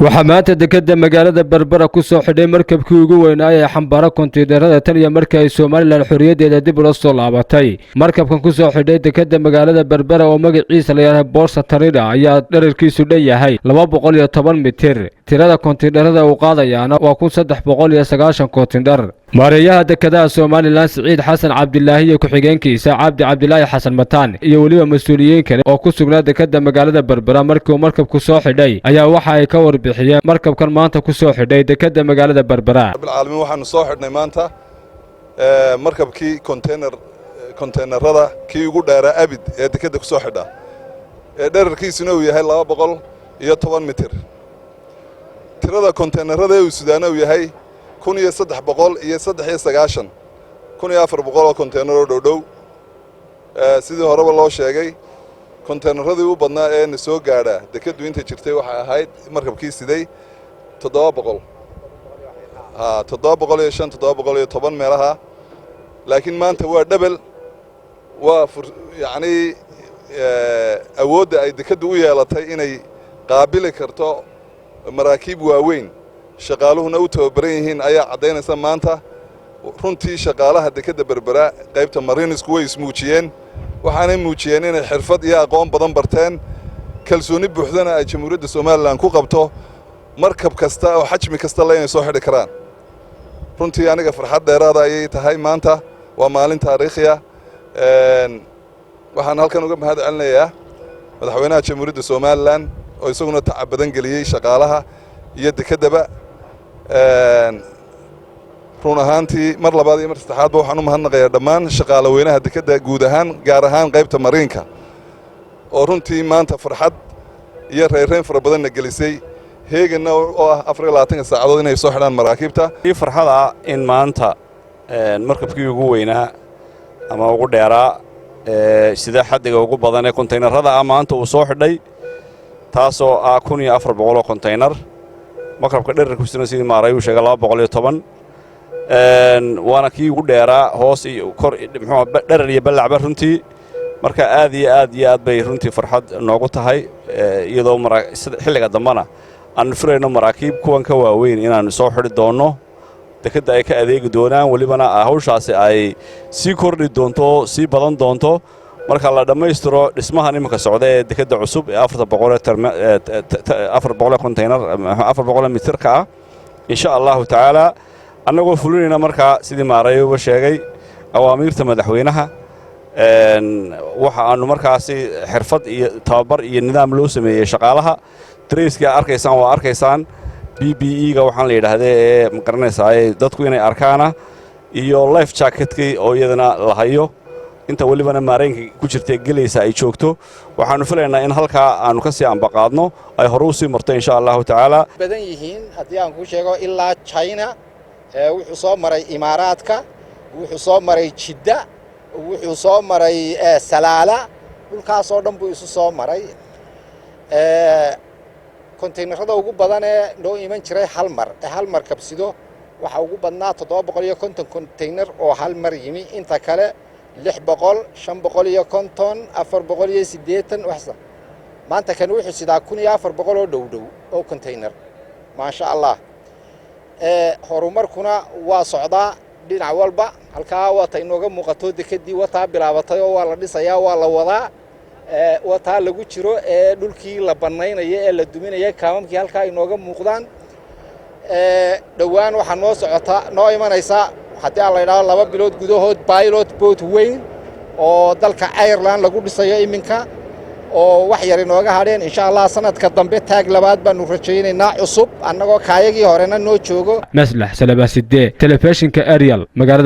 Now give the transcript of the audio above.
waxaa maanta dekedda magaalada Berbera ku soo xidhay markabkii ugu weynaa ee xambaara konteenarada tan iyo markii ay Soomaaliland xorriyaddeeda dib ula soo laabatay. Markabkan ku soo xidhay dekedda magaalada Berbera oo magaciisa la yiraahdo Borsa Tarida ayaa dhererkiisu dhan yahay 210 mitir. Tirada konteenarada uu qaadayaana waa 390 konteenar. maareeyaha dekedaha Soomaaliland Siciid Xasan Cabdilaahi iyo ku-xigeenkiisa Cabdi Cabdilaahi Xasan Mataan iyo waliba mas'uuliyiin kale oo ku sugnaa dekedda magaalada Berbera markii uu markabku soo xidhay ayaa waxa ay ka warbixiyeen markabkan maanta ku soo xidhay dekedda magaalada Berbera. Bilcaalmin waxaanu soo xidhnay maanta markabkii konteenarada kii ugu dheeraa abid ee dekedda ku soo xidha ee dhererkiisuna uu yahay 210 mitir. tirada konteenarada uu Suudaan uu yahay 1393 1400 konteenar oo dhow sidii horeba loo sheegay konteenaradii u badnaa ee soo gaadha dekeddu inta jirtay waxa ahayd markabkii siday 700 710 meelaha laakiin maanta waa double waa yani awoodda ay dekeddu u yeelatay inay qaabili karto maraakiib waaweyn shaqaaluhuna u tababaran yihiin ayaa cadaynaysa maanta runtii shaqaalaha dekedda Berbera qaybta marinesku way ismuujiyeen waxaanay muujiyeen inay xirfad iyo aqoon badan barteen kalsooni buuxdana ay Jamhuuriyadda Soomaaliland ku qabto markab kasta oo xajmi kasta la inay soo xidhi karaan runtii aniga farxad dheeraad ayay tahay maanta waa maalin taariikhi ah waxaan halkan uga mahad celinayaa madaxweynaha Jamhuuriyadda Soomaaliland oo isaguna tacab badan geliyay shaqaalaha iyo dekedaba run ahaantii mar labaad iyo mar saddexaadba waxaan u mahadnaqayaa dhammaan shaqaalaweynaha dekedda guud ahaan gaar ahaan qaybta mariinka oo runtii maanta farxad iyo reereyn fara badanna gelisay heeganna oo ah 24 saacadood inay soo xidhaan maraakiibta. farxada in maanta markabkii ugu weynaa ama ugu dheeraa sida xaddiga ugu badan ee konteenarada maanta uu soo xidhay taasoo ah 1400 konteenar markabka dhererkiisuna sidii maaray uu sheegay 210 waana kii ugu dheeraa hoos iyo kor muxuu dherer iyo balacba runtii marka aad iyo aad bay runtii farxad noogu tahay iyadoo xilliga dambana aan furayno maraakiib kuwan ka waaweyn inaan soo xidhi doono dekedda ay ka adeegi doonaan walibana hawshaasi ay sii kordhi doonto sii badan doonto marka la dhammaystiro dhismahan iminka socda ee dekedda cusub ee 400 konteenar 400 mitirka ah insha Allah taala annagoo fulinayna marka sidii maareeyo uga sheegay awaamiirta madaxweynaha waxa aanu markaasi xirfad iyo tababar iyo nidaam loo sameeyay shaqaalaha traiska arkaysaan waa arkaysaan BBE-ga waxaan la yiraahdaa ee maqaranaysaa dadku inay arkaana iyo life jacketkii oo iyadana la hayo inta walibana maareenka ku jirtay gelaysa ay joogto waxaanu filaynaa in halka aanu ka sii ambaqaadno ay hore u sii marto insha Allah taala badan yihiin hadii aan ku sheego ilaa China wuxuu soo maray Imaaraadka wuxuu soo maray Jidda wuxuu soo maray Salaala dhulkaas oo dhan buu isu soo maray konteenarada ugu badan ee loo iman jiray hal mar kabsido waxa ugu badnaa 750 konteenar oo hal mar yimi inta kale 600 550 480 waxsan maanta kan wuxuu sidaa 1400 oo dhow oo konteenar ma sha Allah horumarkuna waa socdaa dhinac walba halka wata inooga muuqato dekedii wata bilaabatay oo waa la dhisayaa waa la wadaa wata lagu jiro dhulkii la banaynayo ee la duminaya kaamamkii halka inooga muuqdaan dhawaan waxa noo socota noo imanaysa hadii aan la yiraahdo 2 bilood gudahood pilot boat weyn oo dalka Ireland lagu dhisayo iminka oo wax yar inooga hadheen insha Allah sanadka dambe taag labaad baanu rajaynaynaa cusub annagoo kaayagii horena noo joogo maslax salabaaside telefishinka Ariel magaalada